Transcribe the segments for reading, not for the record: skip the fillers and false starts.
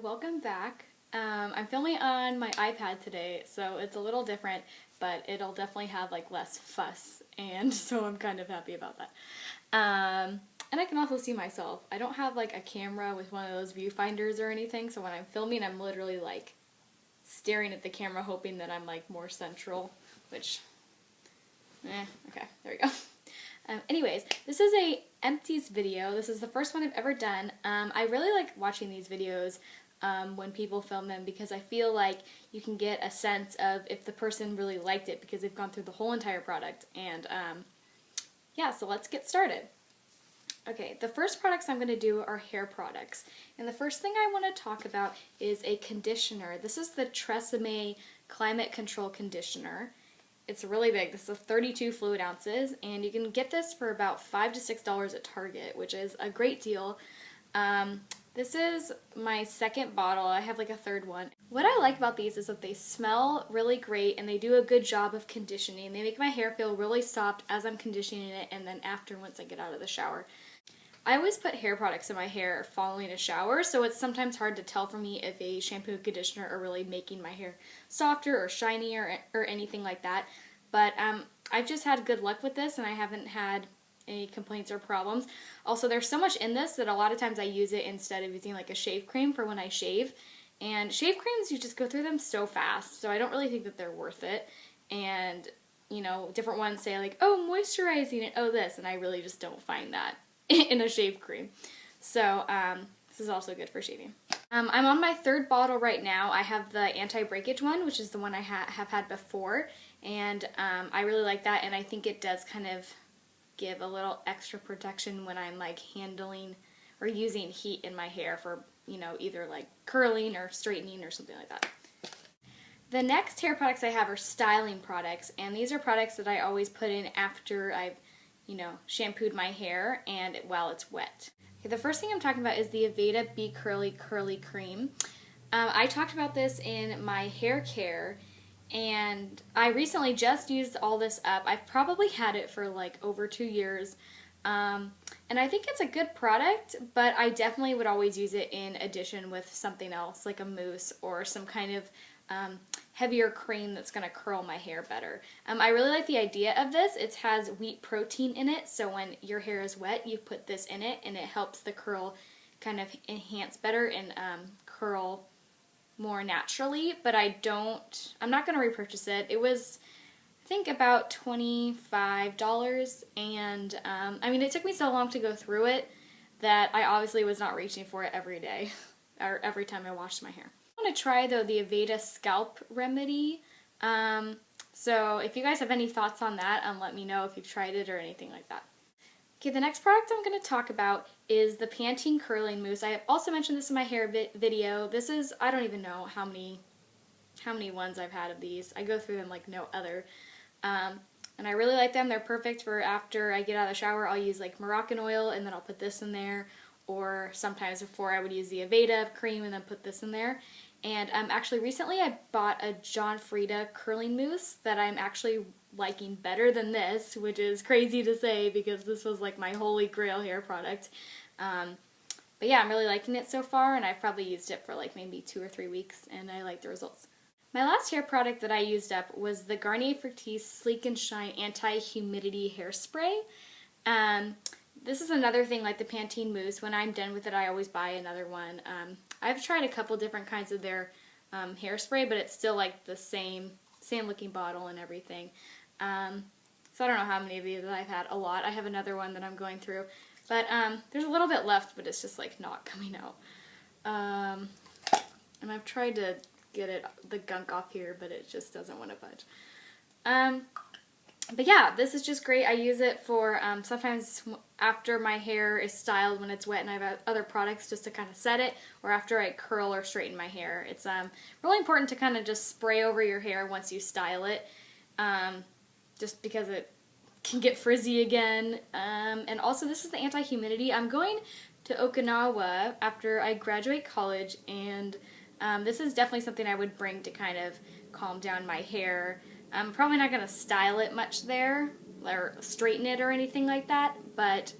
welcome back. I'm filming on my iPad today, so it's a little different, but it'll definitely have like less fuss, and so I'm kind of happy about that. And I can also see myself. I don't have like a camera with one of those viewfinders or anything, so when I'm filming I'm literally like staring at the camera hoping that I'm like more central, which, okay, there we go. Anyways, this is a empties video. This is the first one I've ever done. I really like watching these videos when people film them because I feel like you can get a sense of if the person really liked it because they've gone through the whole entire product. And yeah, so let's get started. Okay, the first products I'm going to do are hair products. And the first thing I want to talk about is a conditioner. This is the Tresemme Climate Control Conditioner. It's really big. This is 32 fluid ounces, and you can get this for about $5 to $6 at Target, which is a great deal. This is my second bottle. I have like a third one. What I like about these is that they smell really great, and they do a good job of conditioning. They make my hair feel really soft as I'm conditioning it, and then after once I get out of the shower. I always put hair products in my hair following a shower, so it's sometimes hard to tell for me if a shampoo and conditioner are really making my hair softer or shinier or anything like that. But I've just had good luck with this, and I haven't had any complaints or problems. Also, there's so much in this that a lot of times I use it instead of using like a shave cream for when I shave. And shave creams, you just go through them so fast, so I don't really think that they're worth it. And, you know, different ones say like, oh, moisturizing and oh this, and I really just don't find that in a shave cream. So this is also good for shaving. I'm on my third bottle right now. I have the anti-breakage one, which is the one I have had before, and I really like that, and I think it does kind of give a little extra protection when I'm like handling or using heat in my hair for, you know, either like curling or straightening or something like that. The next hair products I have are styling products, and these are products that I always put in after I've, you know, shampooed my hair and while it's wet. Okay, the first thing I'm talking about is the Aveda Be Curly Curly Cream. I talked about this in my hair care, and I recently just used all this up. I've probably had it for like over 2 years, and I think it's a good product, but I definitely would always use it in addition with something else like a mousse or some kind of heavier cream that's going to curl my hair better. I really like the idea of this. It has wheat protein in it, so when your hair is wet, you put this in it, and it helps the curl kind of enhance better and curl more naturally. But I'm not going to repurchase it. It was, I think, about $25, and I mean, it took me so long to go through it that I obviously was not reaching for it every day or every time I washed my hair. I want to try, though, the Aveda Scalp Remedy. So if you guys have any thoughts on that, let me know if you've tried it or anything like that. Okay, the next product I'm going to talk about is the Pantene Curling Mousse. I have also mentioned this in my hair video. This is, I don't even know how many ones I've had of these. I go through them like no other. And I really like them. They're perfect for after I get out of the shower. I'll use like Moroccan oil, and then I'll put this in there. Or sometimes before I would use the Aveda cream and then put this in there. And actually recently I bought a John Frieda curling mousse that I'm actually liking better than this, which is crazy to say because this was like my holy grail hair product. But yeah, I'm really liking it so far, and I've probably used it for like maybe 2 or 3 weeks, and I like the results. My last hair product that I used up was the Garnier Fructis Sleek and Shine Anti-Humidity Hairspray. This is another thing like the Pantene Mousse. When I'm done with it, I always buy another one. I've tried a couple different kinds of their hairspray, but it's still like the same looking bottle and everything. So I don't know how many of these I've had. A lot. I have another one that I'm going through. But there's a little bit left, but it's just like not coming out. And I've tried to get the gunk off here, but it just doesn't want to budge. But yeah, this is just great. I use it for sometimes after my hair is styled when it's wet and I have other products just to kind of set it, or after I curl or straighten my hair. It's really important to kind of just spray over your hair once you style it, just because it can get frizzy again. And also, this is the anti-humidity. I'm going to Okinawa after I graduate college, and this is definitely something I would bring to kind of calm down my hair. I'm probably not going to style it much there or straighten it or anything like that, but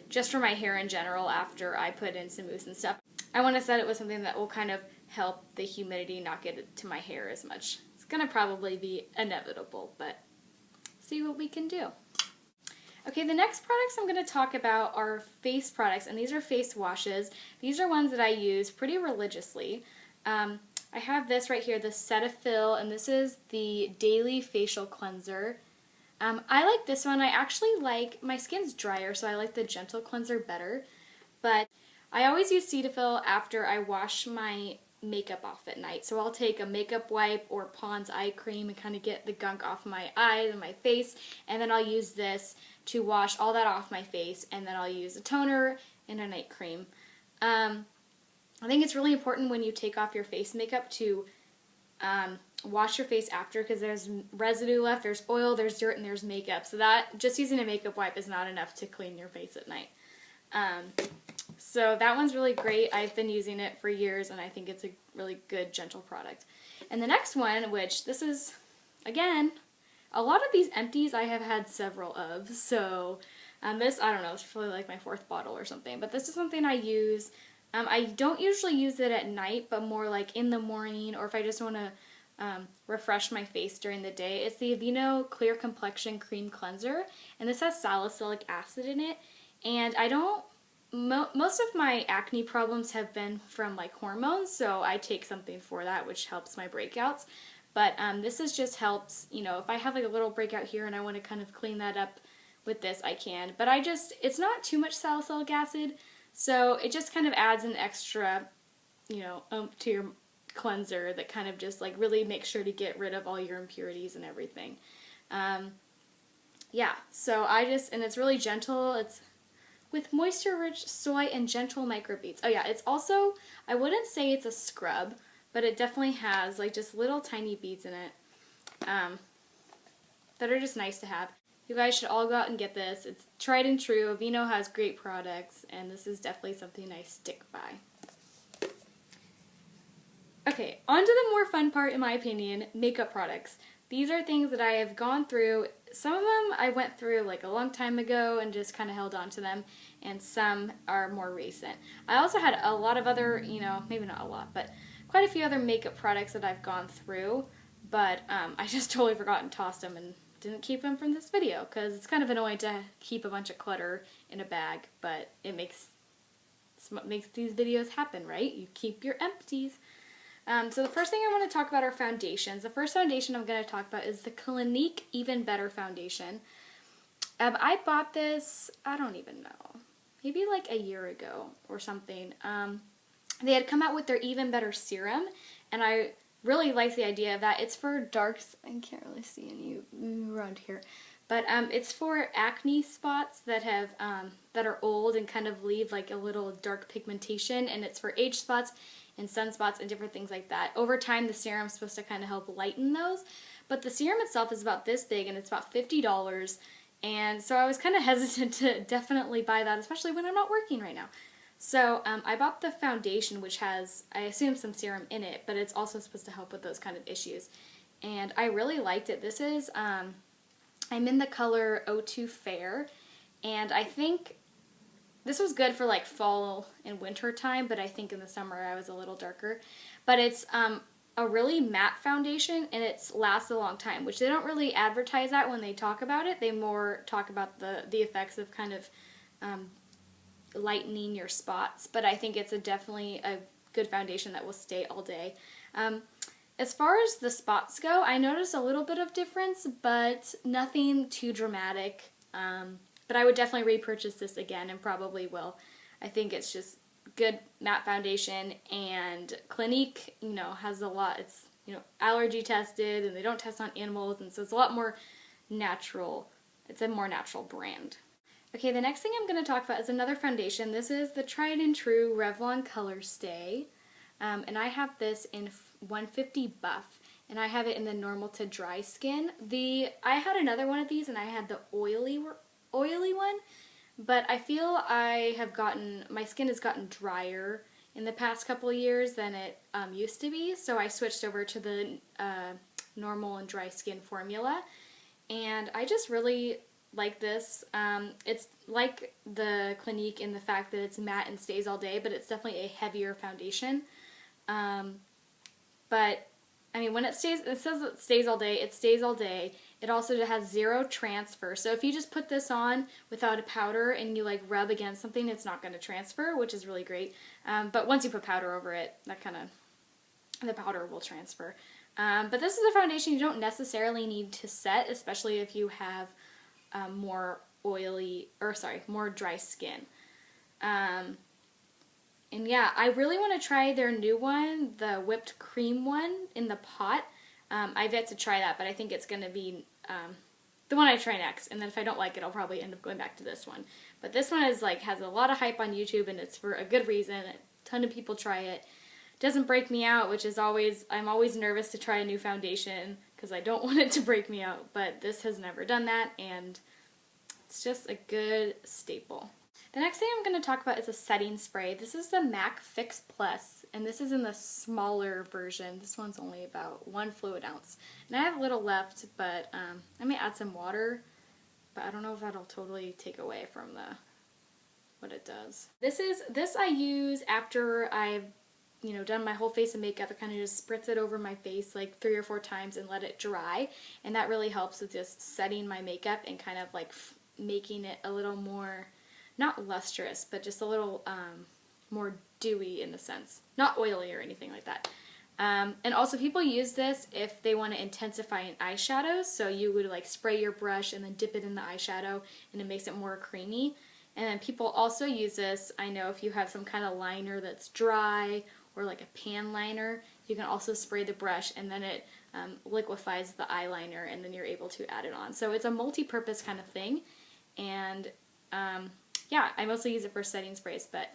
just for my hair in general after I put in some mousse and stuff. I want to set it with something that will kind of help the humidity not get it to my hair as much. It's going to probably be inevitable, but see what we can do. Okay, the next products I'm going to talk about are face products, and these are face washes. These are ones that I use pretty religiously. I have this right here, the Cetaphil, and this is the Daily Facial Cleanser. I like this one. I actually like, my skin's drier, so I like the Gentle Cleanser better, but I always use Cetaphil after I wash my makeup off at night. So I'll take a makeup wipe or Pond's eye cream and kind of get the gunk off my eyes and my face, and then I'll use this to wash all that off my face, and then I'll use a toner and a night cream. I think it's really important when you take off your face makeup to wash your face after, because there's residue left, there's oil, there's dirt, and there's makeup. So that, just using a makeup wipe is not enough to clean your face at night. So that one's really great. I've been using it for years, and I think it's a really good, gentle product. And the next one, which this is, again, a lot of these empties I have had several of. So this, I don't know, it's probably like my 4th bottle or something. But this is something I use. I don't usually use it at night, but more like in the morning, or if I just want to refresh my face during the day. It's the Aveeno Clear Complexion Cream Cleanser, and this has salicylic acid in it. And I don't, most of my acne problems have been from like hormones, so I take something for that, which helps my breakouts. But this is just helps, you know, if I have like a little breakout here and I want to kind of clean that up with this, I can. But it's not too much salicylic acid, so it just kind of adds an extra, you know, to your cleanser that kind of just like really makes sure to get rid of all your impurities and everything. Yeah, so and it's really gentle. It's with moisture-rich soy and gentle microbeads. Oh yeah, it's also, I wouldn't say it's a scrub, but it definitely has like just little tiny beads in it that are just nice to have. You guys should all go out and get this. It's tried and true. Aveeno has great products, and this is definitely something I stick by. Okay, on to the more fun part, in my opinion, makeup products. These are things that I have gone through. Some of them I went through like a long time ago and just kind of held on to them, and some are more recent. I also had a lot of other, you know, maybe not a lot, but quite a few other makeup products that I've gone through, but I just totally forgot and tossed them and didn't keep them from this video, because it's kind of annoying to keep a bunch of clutter in a bag, but it makes these videos happen, right? You keep your empties. So the first thing I want to talk about are foundations. The first foundation I'm going to talk about is the Clinique Even Better Foundation. I bought this, I don't even know, maybe like a year ago or something. They had come out with their Even Better Serum, and I really like the idea of that. It's for darks, I can't really see any around here, but it's for acne spots that have that are old and kind of leave like a little dark pigmentation, and it's for age spots and sunspots and different things like that. Over time, the serum's supposed to kind of help lighten those, but the serum itself is about this big, and it's about $50, and so I was kind of hesitant to definitely buy that, especially when I'm not working right now. So I bought the foundation, which has, I assume, some serum in it, but it's also supposed to help with those kind of issues, and I really liked it. This is, I'm in the color 02 Fair, and I think this was good for like fall and winter time, but I think in the summer I was a little darker. But it's a really matte foundation, and it lasts a long time, which they don't really advertise that when they talk about it. They more talk about the effects of kind of lightening your spots, but I think it's definitely a good foundation that will stay all day. As far as the spots go, I noticed a little bit of difference, but nothing too dramatic. But I would definitely repurchase this again, and probably will. I think it's just good matte foundation, and Clinique, you know, has a lot. It's, you know, allergy tested, and they don't test on animals, and so it's a lot more natural. It's a more natural brand. Okay, the next thing I'm going to talk about is another foundation. This is the tried and true Revlon Colorstay, and I have this in 150 Buff, and I have it in the normal to dry skin. I had another one of these, and I had the oily one, but I feel my skin has gotten drier in the past couple of years than it used to be, so I switched over to the normal and dry skin formula, and I just really like this. It's like the Clinique in the fact that it's matte and stays all day, but it's definitely a heavier foundation. But I mean, when it says it stays all day, it stays all day. It also has zero transfer. So if you just put this on without a powder and you like rub against something, it's not going to transfer, which is really great. But once you put powder over it, that kind of, the powder will transfer. But this is a foundation you don't necessarily need to set, especially if you have more dry skin. And yeah, I really want to try their new one, the whipped cream one in the pot. I've yet to try that, but I think it's going to be the one I try next. And then if I don't like it, I'll probably end up going back to this one. But this one is like has a lot of hype on YouTube, and it's for a good reason. A ton of people try it. Doesn't break me out, which is I'm always nervous to try a new foundation because I don't want it to break me out. But this has never done that, and it's just a good staple. The next thing I'm going to talk about is a setting spray. This is the MAC Fix Plus, and this is in the smaller version. This one's only about 1 fluid ounce. And I have a little left, but I may add some water, but I don't know if that'll totally take away from what it does. This I use after I've done my whole face of makeup. I kind of just spritz it over my face like 3 or 4 times and let it dry, and that really helps with just setting my makeup and kind of like making it a little more, not lustrous, but just a little more dewy in the sense. Not oily or anything like that. And also people use this if they want to intensify an eyeshadow, so you would like spray your brush and then dip it in the eyeshadow and it makes it more creamy. And then people also use this, I know, if you have some kind of liner that's dry or like a pan liner, you can also spray the brush and then it liquefies the eyeliner and then you're able to add it on. So it's a multi-purpose kind of thing, and yeah, I mostly use it for setting sprays, but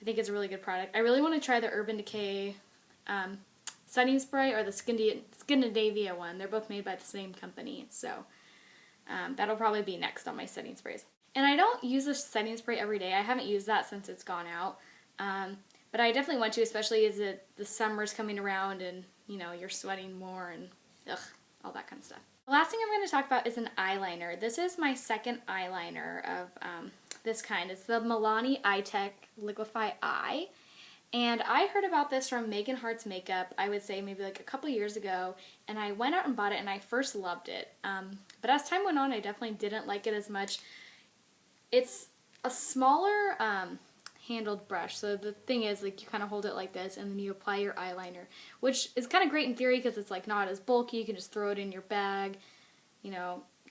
I think it's a really good product. I really want to try the Urban Decay setting spray or the Scandinavia one. They're both made by the same company, so that'll probably be next on my setting sprays. And I don't use the setting spray every day. I haven't used that since it's gone out, but I definitely want to, especially as the summer's coming around and you're sweating more and all that kind of stuff. The last thing I'm going to talk about is an eyeliner. This is my second eyeliner of this kind. It's the Milani Eye-Tech Liquify Eye. And I heard about this from Megan Hart's Makeup, I would say maybe like a couple years ago, and I went out and bought it and I first loved it. But as time went on, I definitely didn't like it as much. It's a smaller handled brush, so the thing is, like, you kind of hold it like this and then you apply your eyeliner, which is kind of great in theory because it's like not as bulky. You can just throw it in your bag,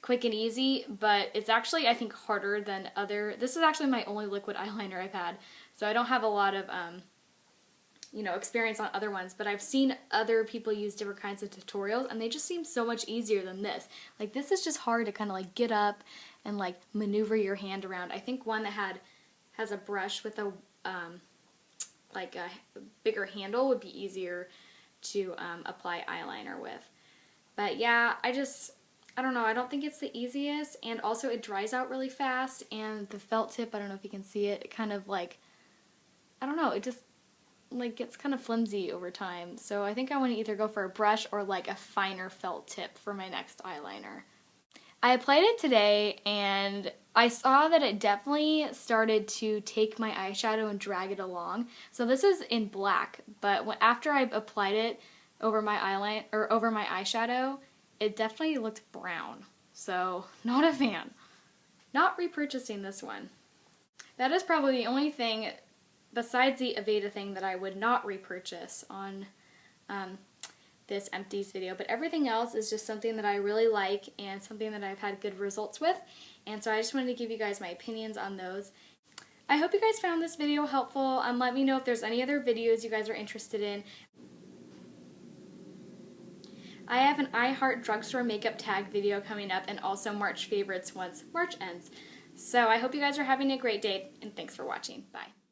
quick and easy. But it's actually, I think, harder than this is actually my only liquid eyeliner I've had, so I don't have a lot of experience on other ones, but I've seen other people use different kinds of tutorials and they just seem so much easier than this. Like, this is just hard to kind of like get up and like maneuver your hand around. I think one that has a brush with a like a bigger handle would be easier to apply eyeliner with. But yeah, I don't know, I don't think it's the easiest, and also it dries out really fast, and the felt tip, I don't know if you can see it, it kind of like, I don't know, it just like gets kind of flimsy over time. So I think I want to either go for a brush or like a finer felt tip for my next eyeliner. I applied it today and I saw that it definitely started to take my eyeshadow and drag it along. So this is in black, but after I applied it over my eyeliner or over my eyeshadow, it definitely looked brown. So not a fan. Not repurchasing this one. That is probably the only thing besides the Aveda thing that I would not repurchase on this Empties video, but everything else is just something that I really like and something that I've had good results with, and so I just wanted to give you guys my opinions on those. I hope you guys found this video helpful. Let me know if there's any other videos you guys are interested in. I have an I Heart Drugstore makeup tag video coming up, and also March favorites once March ends. So I hope you guys are having a great day, and thanks for watching. Bye.